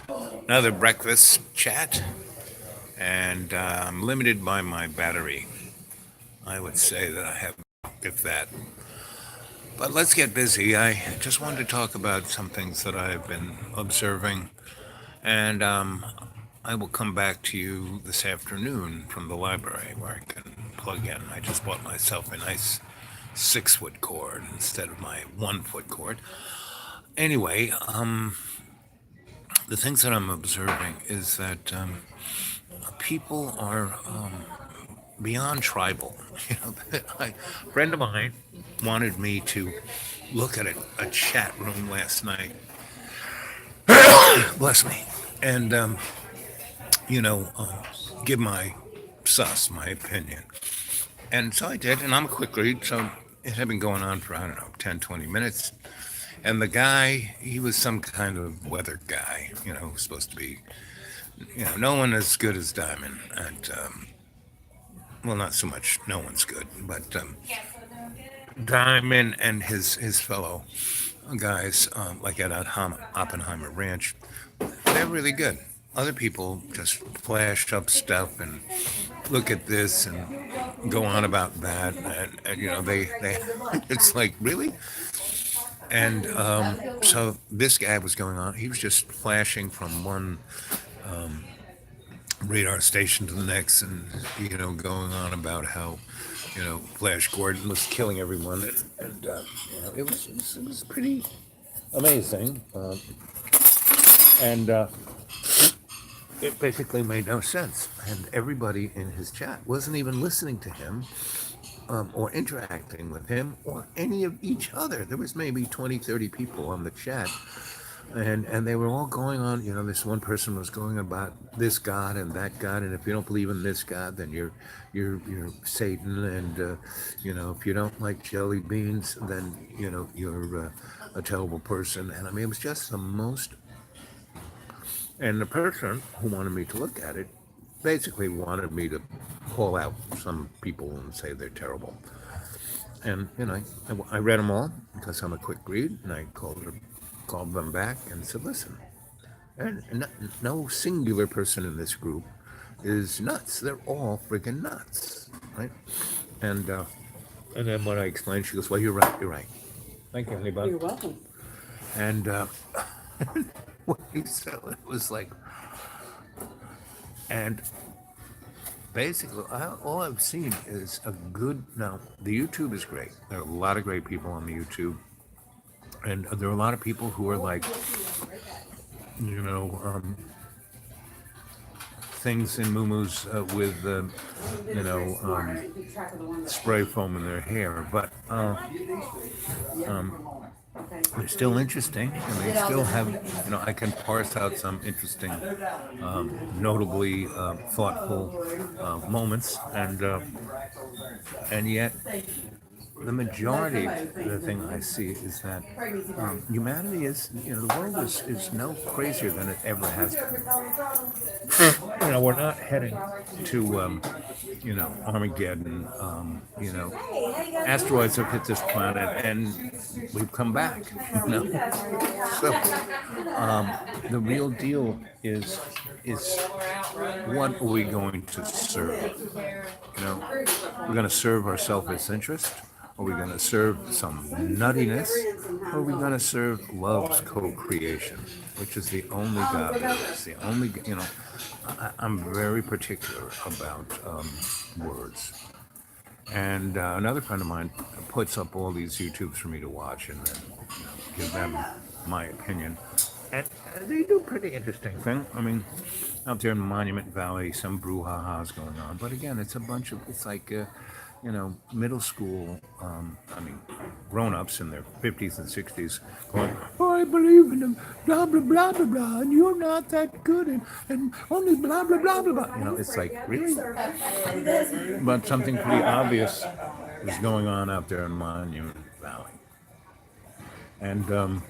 Another breakfast chat, and I'm limited by my battery. I would say that I have, if that. But let's get busy. I just wanted to talk about some things that I've been observing, and I will come back to you this afternoon from the library where I can plug in. I just bought myself a nice 6 foot cord instead of my 1 foot cord. Anyway, the things that I'm observing is that people are beyond tribal. You know, a friend of mine wanted me to look at a chat room last night. Bless me, and you know, give my my opinion. And so I did, and I'm a quick read, so it had been going on for, I don't know, 10, 20 minutes. And the guy, he was some kind of weather guy, supposed to be, no one as good as Diamond. And, well, not so much, no one's good, but Diamond and his fellow guys, like at Oppenheimer Ranch, they're really good. Other people just flash up stuff and look at this and go on about that, and they it's like really. And so this guy was going on. He was just flashing from one radar station to the next, and going on about how Flash Gordon was killing everyone, and it was pretty amazing, and it basically made no sense. And everybody in his chat wasn't even listening to him, or interacting with him or any of each other. There was maybe 20, 30 people on the chat, and they were all going on. This one person was going about this God and that God, and if you don't believe in this God, then you're Satan, and if you don't like jelly beans, then you're a terrible person. And I mean, it was just the most. And the person who wanted me to look at it basically wanted me to call out some people and say they're terrible. And I read them all because I'm a quick read, and I called them back and said, listen, and no singular person in this group is nuts. They're all freaking nuts, right? And and then when I explained, she goes, well, you're right, you're right. Thank you, honey. You're welcome. And what he said, it was like, and basically, all I've seen is a good. Now, the YouTube is great. There are a lot of great people on the YouTube, and there are a lot of people who are like, you know, um, things in muumuus with, spray foam in their hair, but they're still interesting, and they still have, I can parse out some interesting, notably thoughtful moments, and yet the majority of the thing I see is that humanity is, the world is no crazier than it ever has been. We're not heading to, Armageddon. Asteroids have hit this planet, and we've come back. So the real deal is what are we going to serve? We're going to serve our selfish interest. Are we going to serve some nuttiness? Or are we going to serve love's co-creation, which is the only God there is? The only, I'm very particular about words. And another friend of mine puts up all these YouTubes for me to watch and then give them my opinion. And they do pretty interesting thing. I mean, out there in Monument Valley, some brouhaha's going on. But again, it's like, middle school, grown-ups in their 50s and 60s going, oh, I believe in them, blah, blah, blah, blah, blah, and you're not that good, and only blah, blah, blah, blah, blah. It's like, really? But something pretty obvious is going on out there in Monument Valley. And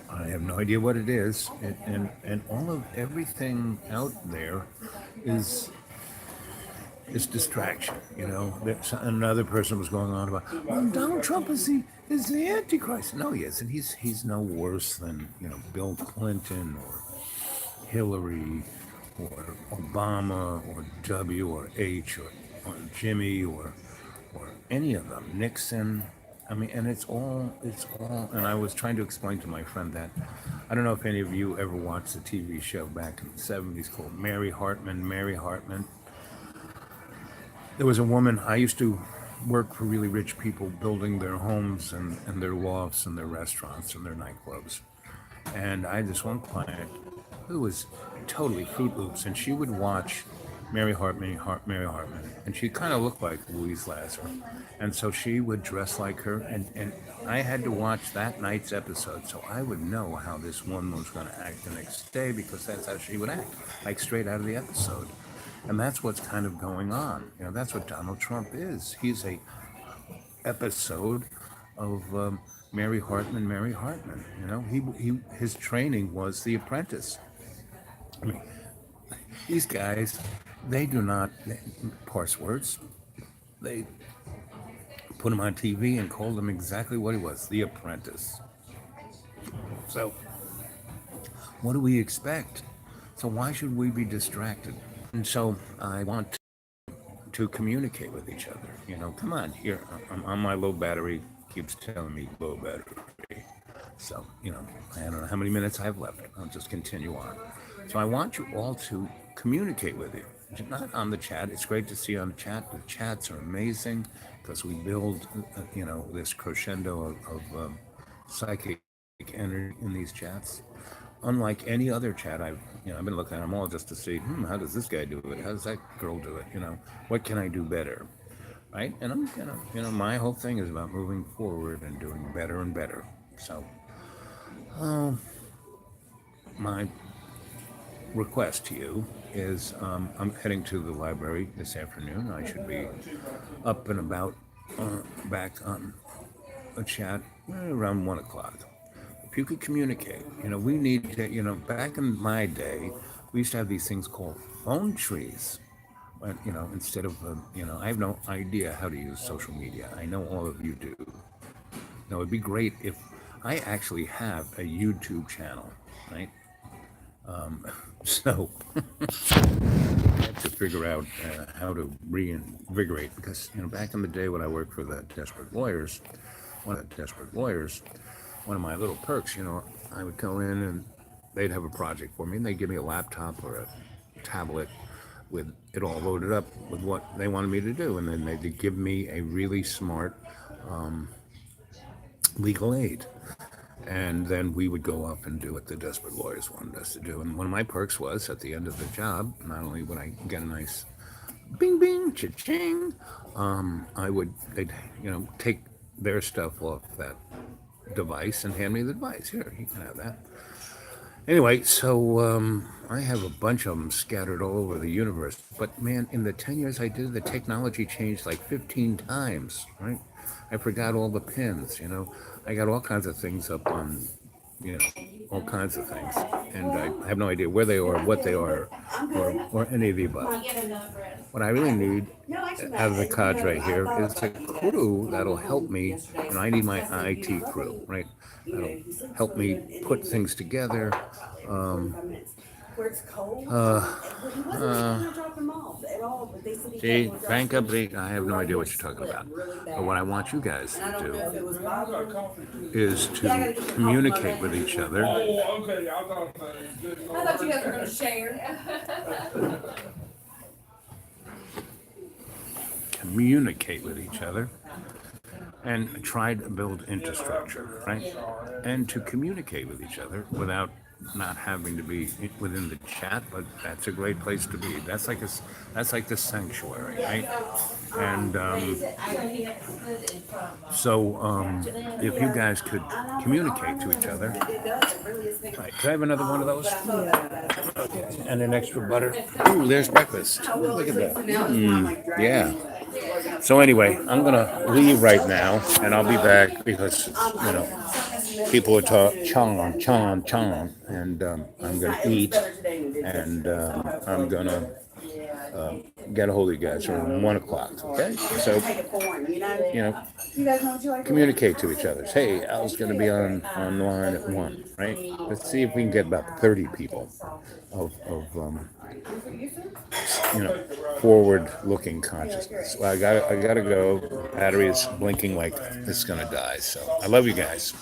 I have no idea what it is. And all of everything out there is distraction. Another person was going on about, well, Donald Trump is the Antichrist. No, he isn't. He's no worse than Bill Clinton or Hillary or Obama or W or H or Jimmy or any of them, Nixon. I mean, and it's all, and I was trying to explain to my friend that I don't know if any of you ever watched the TV show back in the 70s called Mary Hartman. Mary Hartman. There was a woman, I used to work for really rich people building their homes and their lofts and their restaurants and their nightclubs. And I had this one client who was totally Fruit Loops, and she would watch Mary Hartman, and she kind of looked like Louise Lasser, and so she would dress like her, and I had to watch that night's episode, so I would know how this woman was going to act the next day because that's how she would act, like straight out of the episode, and that's what's kind of going on. You know, that's what Donald Trump is. He's a episode of Mary Hartman. Mary Hartman. You know, his training was The Apprentice. I mean, these guys, they do not parse words. They put him on TV and called him exactly what he was, The Apprentice. So, what do we expect? So why should we be distracted? And so I want to communicate with each other. You know, come on, here, I'm on my low battery, keeps telling me low battery. So, you know, I don't know how many minutes I have left. I'll just continue on. So I want you all to communicate with you. Not on the chat. It's great to see you on the chat. The chats are amazing because we build, you know, this crescendo of psychic energy in these chats. Unlike any other chat, I've been looking at them all just to see, how does this guy do it? How does that girl do it? You know, what can I do better? Right? And I'm gonna, my whole thing is about moving forward and doing better and better. So, my request to you is I'm heading to the library this afternoon. I should be up and about, back on a chat around 1 o'clock. If you could communicate, we need to, back in my day, we used to have these things called phone trees. But, instead of, I have no idea how to use social media. I know all of you do. Now, it'd be great if I actually have a YouTube channel, right? So I have to figure out how to reinvigorate because, back in the day when I worked for the Desperate Lawyers, one of my little perks, I would go in and they'd have a project for me and they'd give me a laptop or a tablet with it all loaded up with what they wanted me to do. And then they'd give me a really smart legal aid. And then we would go up and do what the Desperate Lawyers wanted us to do. And one of my perks was at the end of the job, not only would I get a nice bing, bing, cha-ching, they'd, take their stuff off that device and hand me the device. Here, you can have that. Anyway, so I have a bunch of them scattered all over the universe. But man, in the 10 years I did, the technology changed like 15 times, right? I forgot all the pins, I got all kinds of things up on, all kinds of things. And I have no idea where they are, what they are, or any of the above. What I really need out of the cadre here is a crew that'll help me, and I need my IT crew, right? That'll help me put things together. See, bank up, I have no idea what you're talking about. But what I want you guys to do is to communicate with each other. I thought you guys were going to share. Communicate with each other and try to build infrastructure, right? And to communicate with each other without not having to be within the chat, but that's a great place to be. That's like the sanctuary, right? And so if you guys could communicate to each other, right? Could I have another one of those? Okay. And an extra butter. Ooh, there's breakfast. Look at that. Yeah. So anyway, I'm gonna leave right now, and I'll be back because people are chon, and I'm gonna eat, and I'm gonna get a hold of you guys around 1 o'clock. Okay, so communicate to each other. Hey, Al's gonna be online at 1, right? Let's see if we can get about 30 people of forward-looking consciousness. Well, I gotta go. Battery is blinking like it's gonna die. So I love you guys.